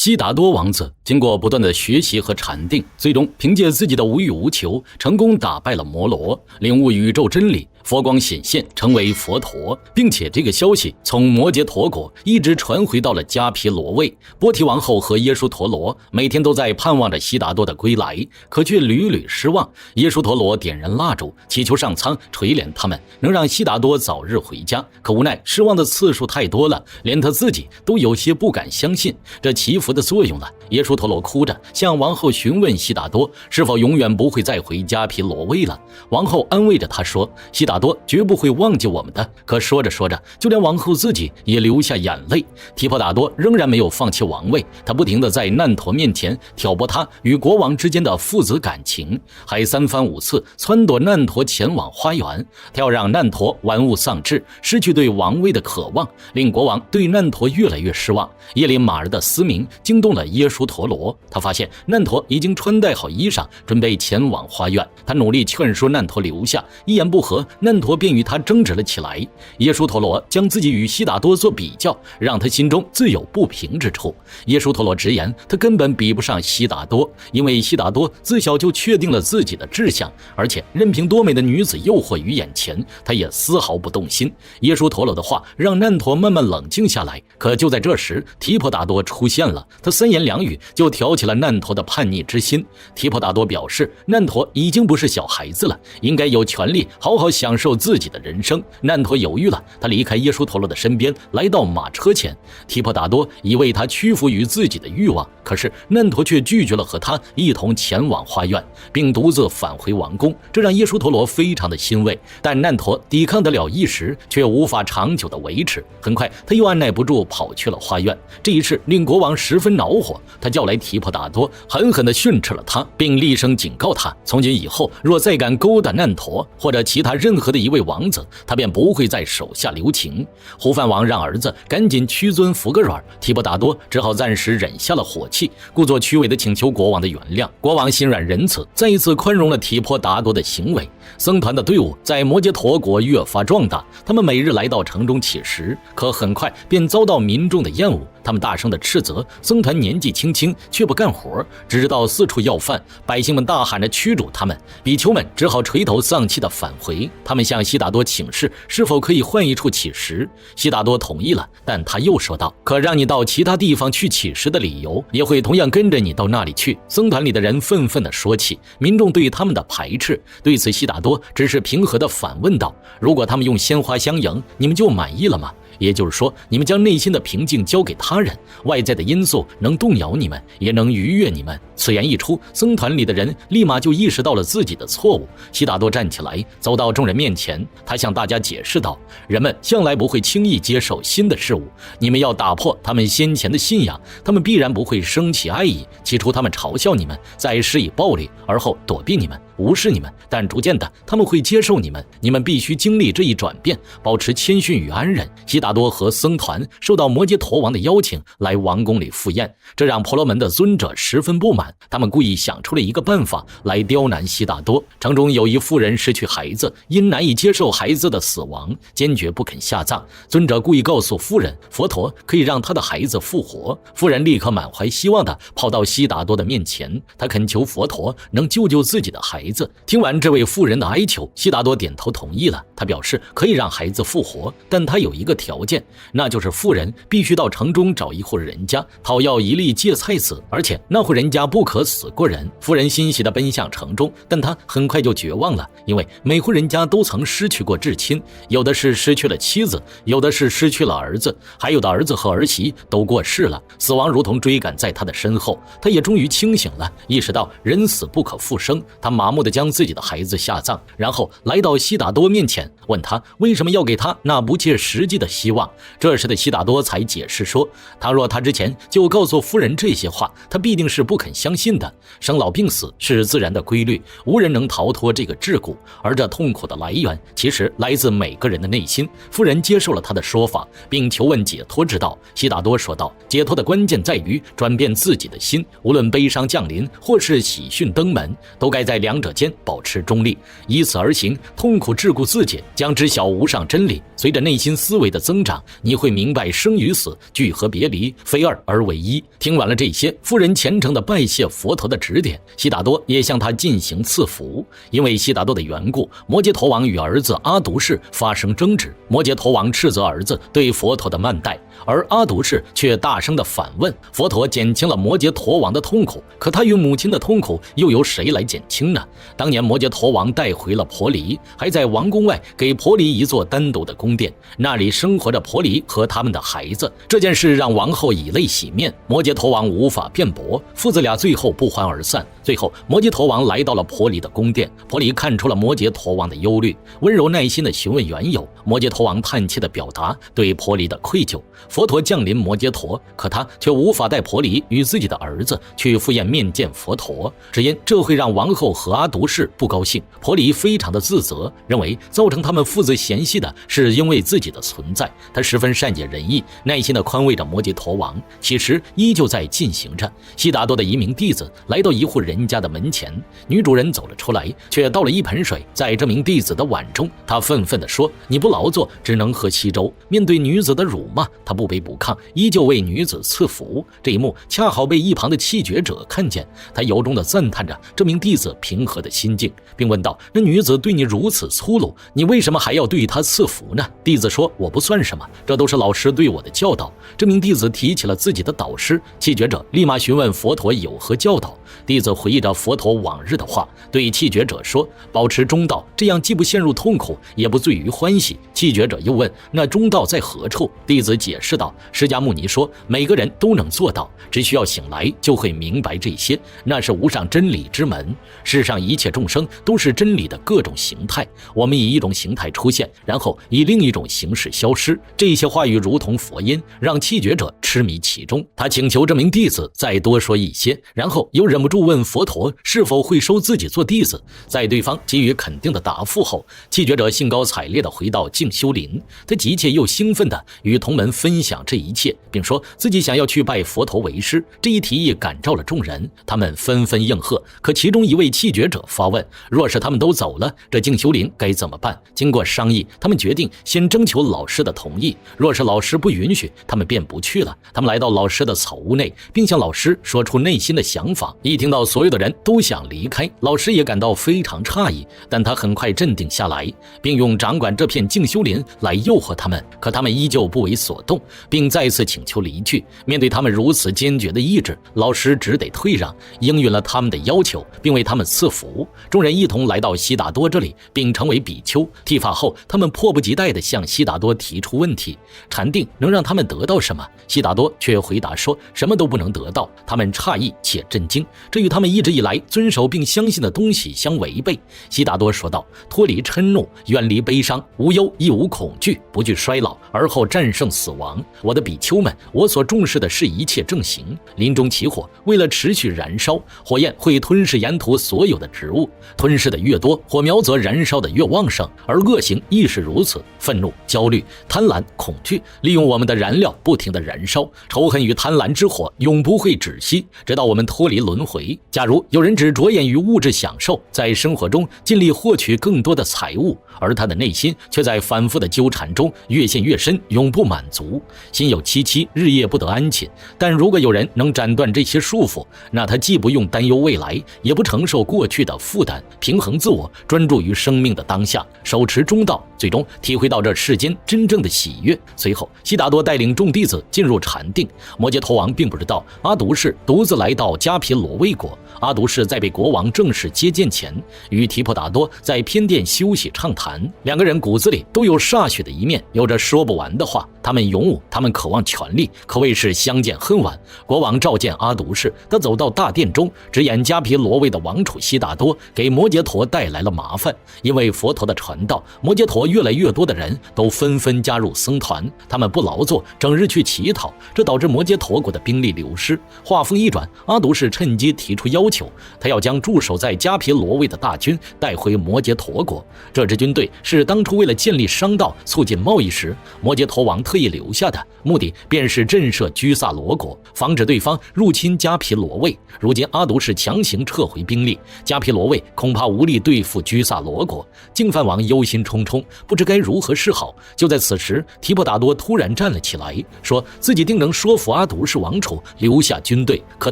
悉达多王子经过不断的学习和禅定，最终凭借自己的无欲无求，成功打败了摩罗，领悟宇宙真理，佛光显现，成为佛陀，并且这个消息从摩羯陀国一直传回到了迦毗罗卫。波提王后和耶输陀罗每天都在盼望着悉达多的归来，可却屡屡失望。耶输陀罗点燃蜡烛，祈求上苍垂怜他们，能让悉达多早日回家。可无奈失望的次数太多了，连他自己都有些不敢相信这祈福的作用了。耶输陀罗哭着向王后询问悉达多是否永远不会再回迦毗罗卫了。王后安慰着他说，悉达多绝不会忘记我们的。可说着说着，就连王后自己也流下眼泪。提婆达多仍然没有放弃王位，他不停地在难陀面前挑拨他与国王之间的父子感情，还三番五次撺掇难陀前往花园，他要让难陀玩物丧志，失去对王位的渴望，令国王对难陀越来越失望。夜里马儿的嘶鸣惊动了耶输陀罗，他发现难陀已经穿戴好衣裳，准备前往花园。他努力劝说难陀留下，一言不合，难陀便与他争执了起来。耶输陀罗将自己与悉达多做比较，让他心中自有不平之处。耶输陀罗直言，他根本比不上悉达多，因为悉达多自小就确定了自己的志向，而且任凭多美的女子诱惑于眼前，他也丝毫不动心。耶输陀罗的话让难陀慢慢冷静下来，可就在这时，提婆达多出现了，他三言两语就挑起了难陀的叛逆之心。提婆达多表示，难陀已经不是小孩子了，应该有权利好好享受自己的人生。难陀犹豫了，他离开耶输陀罗的身边，来到马车前。提婆达多以为他屈服于自己的欲望，可是难陀却拒绝了和他一同前往花园，并独自返回王宫，这让耶输陀罗非常的欣慰。但难陀抵抗得了一时，却无法长久的维持，很快他又按耐不住跑去了花园。这一事令国王十分恼火，他叫来提婆达多，狠狠地训斥了他，并厉声警告他，从今以后若再敢勾搭难陀或者其他任何的一位王子，他便不会再手下留情。胡范王让儿子赶紧屈尊服个软，提婆达多只好暂时忍下了火气，故作虚伪地请求国王的原谅。国王心软仁慈，再一次宽容了提婆达多的行为。僧团的队伍在摩羯陀国越发壮大，他们每日来到城中乞食，可很快便遭到民众的厌恶。他们大声地斥责僧团年纪轻轻却不干活，只知道四处要饭，百姓们大喊着驱逐他们，比丘们只好垂头丧气地返回。他们向悉达多请示是否可以换一处乞食，悉达多同意了，但他又说道，可让你到其他地方去乞食的理由也会同样跟着你到那里去。僧团里的人愤愤地说起民众对他们的排斥，对此悉达多只是平和地反问道，如果他们用鲜花相迎，你们就满意了吗？也就是说，你们将内心的平静交给他人，外在的因素能动摇你们，也能愉悦你们。此言一出，僧团里的人立马就意识到了自己的错误。悉达多站起来，走到众人面前，他向大家解释道，人们向来不会轻易接受新的事物，你们要打破他们先前的信仰，他们必然不会升起爱意。起初他们嘲笑你们，再施以暴力，而后躲避你们，无视你们，但逐渐的他们会接受你们，你们必须经历这一转变，保持谦逊与安忍。悉达多和僧团受到摩羯陀王的邀请来王宫里赴宴，这让婆罗门的尊者十分不满，他们故意想出了一个办法来刁难悉达多。城中有一妇人失去孩子，因难以接受孩子的死亡，坚决不肯下葬。尊者故意告诉妇人，佛陀可以让他的孩子复活。妇人立刻满怀希望地跑到悉达多的面前，他恳求佛陀能救救自己的孩子。听完这位妇人的哀求，悉达多点头同意了。他表示可以让孩子复活，但他有一个条件，那就是妇人必须到城中找一户人家，讨要一粒芥菜籽，而且那户人家不可死过人。妇人欣喜地奔向城中，但她很快就绝望了，因为每户人家都曾失去过至亲，有的是失去了妻子，有的是失去了儿子，还有的儿子和儿媳都过世了，死亡如同追赶在他的身后。他也终于清醒了，意识到人死不可复生，他麻木地将自己的孩子下葬，然后来到悉达多面前，问他为什么要给他那不切实际的希望。这时的悉达多才解释说，若他之前就告诉夫人这些话，他必定是不肯相信的。生老病死是自然的规律，无人能逃脱这个桎梏，而这痛苦的来源其实来自每个人的内心。夫人接受了他的说法，并求问解脱之道。悉达多说道，解脱的关键在于转变自己的心，无论悲伤降临或是喜讯登门，都该在两者间保持中立，依此而行，痛苦桎梏自解，将知晓无上真理。随着内心思维的增长，你会明白生与死、聚合别离，非二而为一。听完了这些，夫人虔诚地拜谢佛陀的指点，悉达多也向他进行赐福。因为悉达多的缘故，摩羯陀王与儿子阿独士发生争执，摩羯陀王斥责儿子对佛陀的慢待，而阿独士却大声地反问佛陀，减轻了摩羯陀王的痛苦，可他与母亲的痛苦又由谁来减轻呢？当年摩羯陀王带回了婆离，还在王宫外给婆离一座单独的宫殿，那里生活着婆离和他们的孩子。这件事让王后以泪洗面，摩羯陀王无法辩驳，父子俩最后不欢而散。最后摩羯陀王来到了婆离的宫殿，婆离看出了摩羯陀王的忧虑，温柔耐心地询问缘由。摩羯陀王叹气地表达对婆离的愧疚。佛陀降临摩羯陀，可他却无法带婆离与自己的儿子去赴宴面见佛陀，只因这会让王后和阿独士不高兴。婆离非常的自责，认为造成他们父子嫌隙的是因为自己的存在。他十分善解人意，耐心地宽慰着摩羯陀王。其实依旧在进行着。悉达多的一名弟子来到一户人家的门前，女主人走了出来，却倒了一盆水在这名弟子的碗中。他愤愤地说：“你不劳作，只能喝稀粥。”面对女子的辱骂，他不卑不亢，依旧为女子赐福。这一幕恰好被一旁的气绝者看见，他由衷地赞叹着这名弟子平和的心境，并问道：“那女子对你如此粗鲁，你为什么还要对她赐福呢？”弟子说：“我不算什么，这都是老师对我的教导。”这名弟子提起了自己的导师，气绝者立马询问佛陀有何教导。弟子回忆着佛陀往日的话，对气绝者说：“保持中道，这样既不陷入痛苦，也不醉于欢喜。”气绝者又问：“那中道在何处？”弟子解释道：“释迦牟尼说，每个人都能做到，只需要醒来就会明白这些，那是无上真理之门。世上一切众生都是真理的各种形态，我们以一种形态出现，然后以另一种形式消失。”这些话语如同佛音，让气绝者痴迷其中。他请求这名弟子再多说一些，然后又忍不住问佛陀是否会收自己做弟子。在对方给予肯定的答复后，气绝者兴高采烈地回到静修林，他急切又兴奋地与同门分享这一切，并说自己想要去拜佛陀为师。这一提议感召了众人，他们纷纷应和。可其中一位气绝者发问：若是他们都走了，这静修林该怎么办？经过商议，他们决定先征求老师的同意，若是老师不允许，他们便不去了。他们来到老师的草屋内，并向老师说出内心的想法。一听到所有的人都想离开，老师也感到非常诧异，但他很快镇定下来，并用掌管这片静修林来诱惑他们。可他们依旧不为所动，并再次请求离去。面对他们如此坚决的意志，老师只得退让，应允了他们的要求，并为他们赐福。众人一同来到悉达多这里，并成为比丘。剃发后，他们迫不及待地向悉达多提出问题：禅定能让他们得到什么？悉达多却回答说什么都不能得到。他们诧异且震惊，这与他们一直以来遵守并相信的东西相违背。悉达多说道：脱离嗔怒，远离悲伤，无忧亦无恐惧，不惧衰老，而后战胜死亡。我的比丘们，我所重视的是一切正行。林中起火，为了持续燃烧，火焰会吞噬沿途所有的植物，吞噬的越多，火苗则燃烧的越旺盛。而恶行亦是如此，愤怒、焦虑、贪婪、恐惧利用我们的燃料不停地燃烧，仇恨与贪婪之火永不会止息，直到我们脱离轮回。假如有人只着眼于物质享受，在生活中尽力获取更多的财物，而他的内心却在反复的纠缠中越陷越深，永不满足，心有戚戚，日夜不得安寝。但如果有人能斩断这些束缚，那他既不用担忧未来，也不承受过去的负担，平衡自我，专注于生命的当下，手持中道，最终体会到这世间真正的喜悦。随后悉达多带领众弟子进入禅定。摩羯陀王并不知道阿独士独自来到迦毗罗卫国。阿独士在被国王正式接见前，与提婆达多在偏殿休息畅谈。两个人骨子里都有煞血的一面，有着说不完的话。他们勇武，他们渴望权力，可谓是相见恨晚。国王召见阿独士，他走到大殿中，直言迦毗罗卫的王储悉达多给摩羯陀带来了麻烦。因为佛陀的传道，摩羯陀越来越多的人都纷纷加入僧团，他们不劳作，整日去乞讨，这导致摩羯陀国的兵力流失。话锋一转，阿独士趁机机提出要求，他要将驻守在迦毗罗卫的大军带回摩羯陀国。这支军队是当初为了建立商道、促进贸易时，摩羯陀王特意留下的，目的便是震慑居萨罗国，防止对方入侵迦毗罗卫。如今阿独士强行撤回兵力，迦毗罗卫恐怕无力对付居萨罗国。净饭王忧心忡忡，不知该如何是好。就在此时，提婆达多突然站了起来，说自己定能说服阿独士王储留下军队。可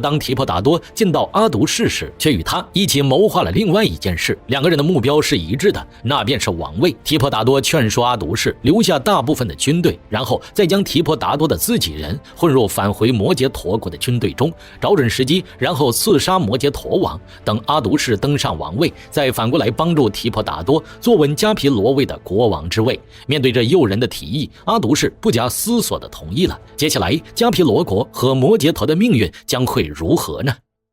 当提婆达多见到阿独士时，却与他一起谋划了另外一件事，两个人的目标是一致的，那便是王位。提婆达多劝说阿独士留下大部分的军队，然后再将提婆达多的自己人混入返回摩羯陀国的军队中，找准时机，然后刺杀摩羯陀王。等阿独士登上王位，再反过来帮助提婆达多坐稳迦毗罗卫的国王之位。面对这诱人的提议，阿独士不假思索地同意了。接下来，迦毗罗国和摩羯陀的命运将会如何呢？